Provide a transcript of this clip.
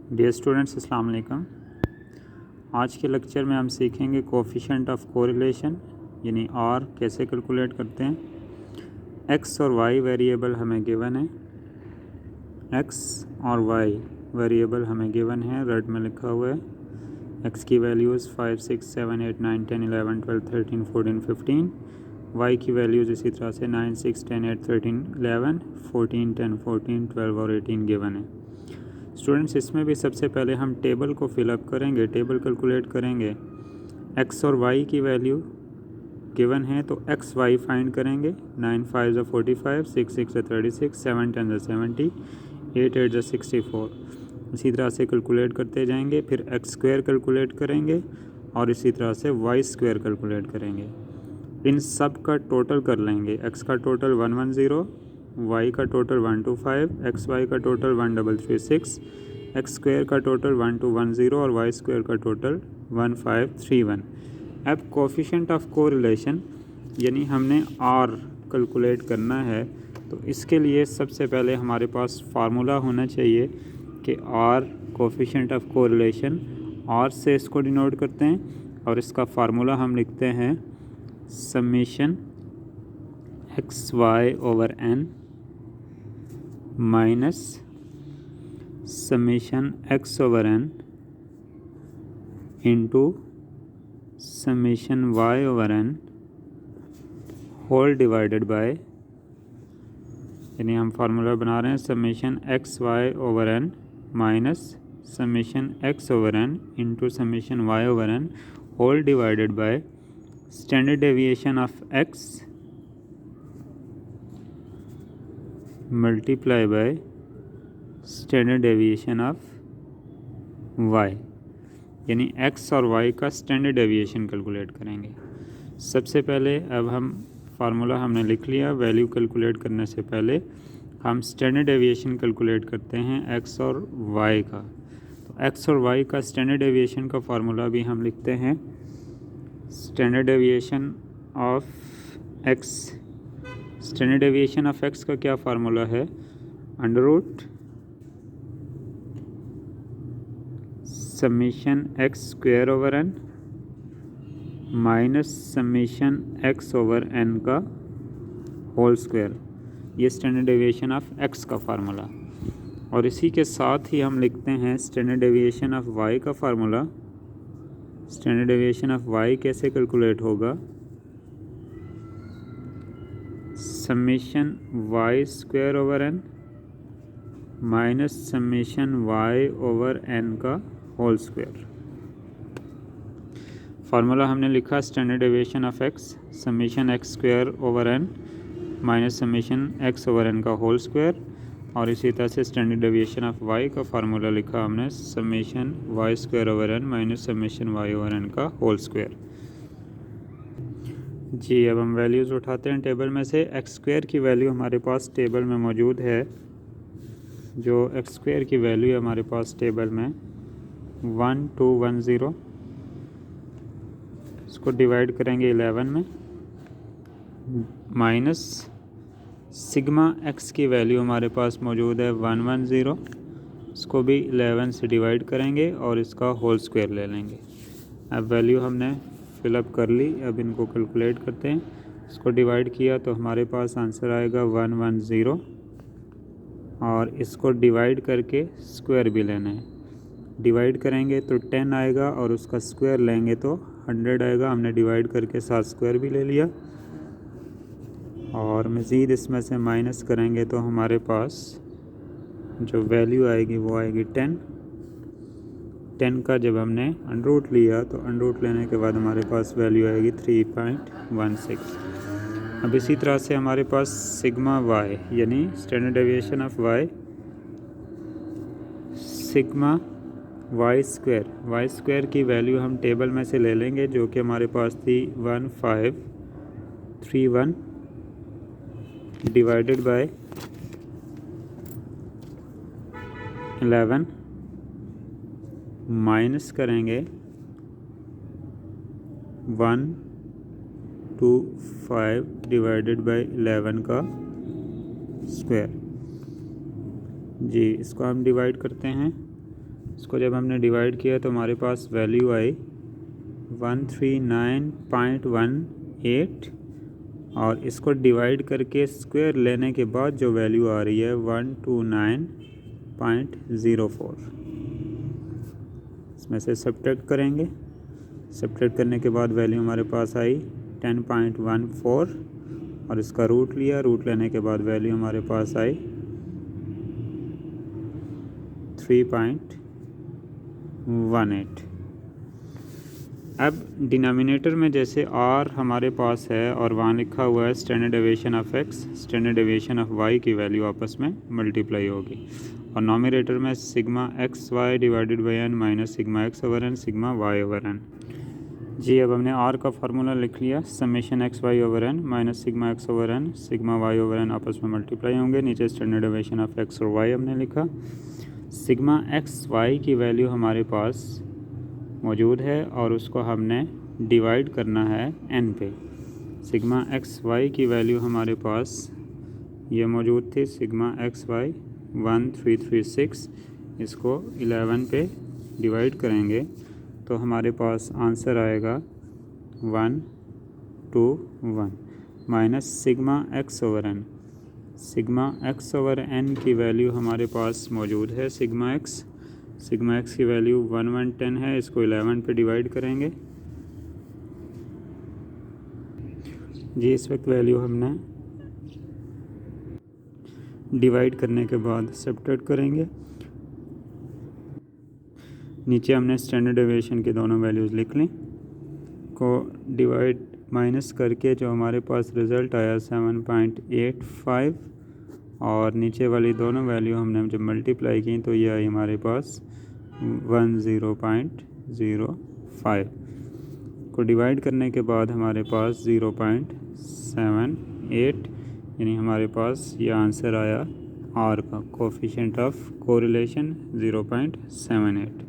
Dear students, अस्सलाम वालेकुम। आज के लेक्चर में हम सीखेंगे कोफिशिएंट ऑफ कोरिलेशन यानी आर कैसे कैलकुलेट करते हैं। एक्स और वाई वेरिएबल हमें गिवन है। एक्स और वाई वेरिएबल हमें गिवन है, रेड में लिखा हुआ है। एक्स की वैल्यूज़ 5, 6, 7, 8, 9, 10, 11, 12, 13, 14, 15। वाई की वैल्यूज़ इसी तरह से 9, 6, 10, 8, 13, 11, 14, 10, 14, 12 और 18 गिवन है। स्टूडेंट्स, इसमें भी सबसे पहले हम टेबल को फिलअप करेंगे, टेबल कैलकुलेट करेंगे। एक्स और वाई की वैल्यू गिवन है तो एक्स वाई फाइंड करेंगे। 9 5 ज़ा 45, 6 6 ज़ा 36, 7 10 ज़ा 70, 8 8 ज़ा 64। इसी तरह से कैलकुलेट करते जाएंगे। फिर एक्स स्क्वायर कैलकुलेट करेंगे और इसी तरह से वाई स्क्वायर कैलकुलेट करेंगे। इन सब का टोटल कर लेंगे। एक्स का टोटल 110, वाई का टोटल 125, एक्स वाई का टोटल 1336, एक्स स्क्वायर का टोटल 1210 और वाई स्क्वायर का टोटल 1531। अब कोफिशिएंट ऑफ कोरिलेशन यानी हमने आर कैलकुलेट करना है, तो इसके लिए सबसे पहले हमारे पास फार्मूला होना चाहिए कि R coefficient of correlation, R से इसको डिनोट करते हैं और इसका फार्मूला हम लिखते हैं summation X Y over N minus summation X over N into summation Y over N whole divided by, यानी हम फार्मूला बना रहे हैं summation X Y over N minus summation X over N into summation Y over N whole divided by standard deviation of X multiply by standard deviation of Y, यानी X और Y का standard deviation calculate करेंगे। सबसे पहले अब हम formula हमने लिख लिया। वैल्यू कैलकुलेट करने से पहले हम स्टैंडर्ड डेविएशन कैलकुलेट करते हैं एक्स और वाई का। तो एक्स और वाई का स्टैंडर्ड डेविएशन का फार्मूला भी हम लिखते हैं standard deviation of X. Standard deviation of X का क्या फार्मूला है? Under root summation X square over N minus summation X over N का होल स्क्वायर, ये स्टैंडर्ड डेविएशन ऑफ एक्स का फार्मूला। और इसी के साथ ही हम लिखते हैं स्टैंडर्ड डेविएशन ऑफ वाई का formula. Standard deviation of Y कैसे कैलकुलेट होगा? Summation Y square over N minus summation Y over N का होल स्क्वायर। फार्मूला हमने लिखा standard deviation of X summation X square over N minus summation X over N का whole square, और इसी तरह से स्टैंडर्ड डेविएशन ऑफ वाई का formula लिखा हमने summation Y square over N minus summation Y over N का whole square. जी, अब हम वैल्यूज़ उठाते हैं टेबल में से। एक्स स्क्वायर की वैल्यू हमारे पास टेबल में मौजूद है। जो एक्स स्क्वायर की वैल्यू है हमारे पास टेबल में 1210, इसको डिवाइड करेंगे 11 में, माइनस सिग्मा एक्स की वैल्यू हमारे पास मौजूद है 110, इसको भी 11 से डिवाइड करेंगे और इसका होल स्क्वायर ले लेंगे। अब वैल्यू हमने फिलअप कर ली। अब इनको कैलकुलेट करते हैं। इसको डिवाइड किया तो हमारे पास आंसर आएगा 110, और इसको डिवाइड करके स्क्वायर भी लेना है। डिवाइड करेंगे तो 10 आएगा और उसका स्क्वायर लेंगे तो 100 आएगा। हमने डिवाइड करके साथ स्क्वायर भी ले लिया, और मज़ीद इसमें से माइनस करेंगे तो हमारे पास जो वैल्यू आएगी वो आएगी 10। 10 का जब हमने अंडर रूट लिया तो अंडर रूट लेने के बाद हमारे पास वैल्यू आएगी 3.16। अब इसी तरह से हमारे पास सिग्मा वाई यानी standard deviation of Y sigma Y square की वैल्यू हम टेबल में से ले लेंगे, जो कि हमारे पास थी 1531 डिवाइडेड बाय 11 माइनस करेंगे 125 डिवाइडेड बाय 11 का स्क्वायर। जी, इसको हम डिवाइड करते हैं इसको जब हमने डिवाइड किया तो हमारे पास वैल्यू आई 139.18 और इसको डिवाइड करके स्क्वायर लेने के बाद जो वैल्यू आ रही है 129.04। इसमें से सब्ट्रैक्ट करेंगे, सब्ट्रैक्ट करने के बाद वैल्यू हमारे पास आई 10.14 और इसका रूट लिया, रूट लेने के बाद वैल्यू हमारे पास आई 3.18। अब डिनोमिनेटर में जैसे r हमारे पास है और वहाँ लिखा हुआ है standard deviation of x, standard deviation of y की वैल्यू आपस में मल्टीप्लाई होगी और नॉमिनेटर में sigma X Y divided by n minus sigma X over n sigma y over n। जी अब हमने r का फार्मूला लिख लिया, summation X Y over n minus sigma X over n sigma y over n आपस में multiply होंगे। नीचे स्टैंडर्ड डेविएशन ऑफ x और y हमने लिखा। सिग्मा एक्स वाई की वैल्यू हमारे पास मौजूद है और उसको हमने डिवाइड करना है n पे। सिग्मा एक्स वाई की वैल्यू हमारे पास ये मौजूद थी, सिग्मा एक्स वाई 1336, इसको 11 पे डिवाइड करेंगे तो हमारे पास आंसर आएगा 121 minus sigma X over n। Sigma X over n की वैल्यू हमारे पास मौजूद है, सिग्मा एक्स की वैल्यू 1110 है, इसको 11 पे डिवाइड करेंगे। जी इस वक्त वैल्यू हमने डिवाइड करने के बाद सब्ट्रैक्ट करेंगे। नीचे हमने स्टैंडर्ड डेविएशन के दोनों वैल्यूज़ लिख ली, को डिवाइड माइनस करके जो हमारे पास रिज़ल्ट आया 7.85 और नीचे वाली दोनों वैल्यू हमने जब मल्टीप्लाई की तो ये आई हमारे पास 10.05 को डिवाइड करने के बाद हमारे पास 0.78, यानी हमारे पास ये आंसर आया R का कोफिशिएंट ऑफ कोरिलेशन 0.78।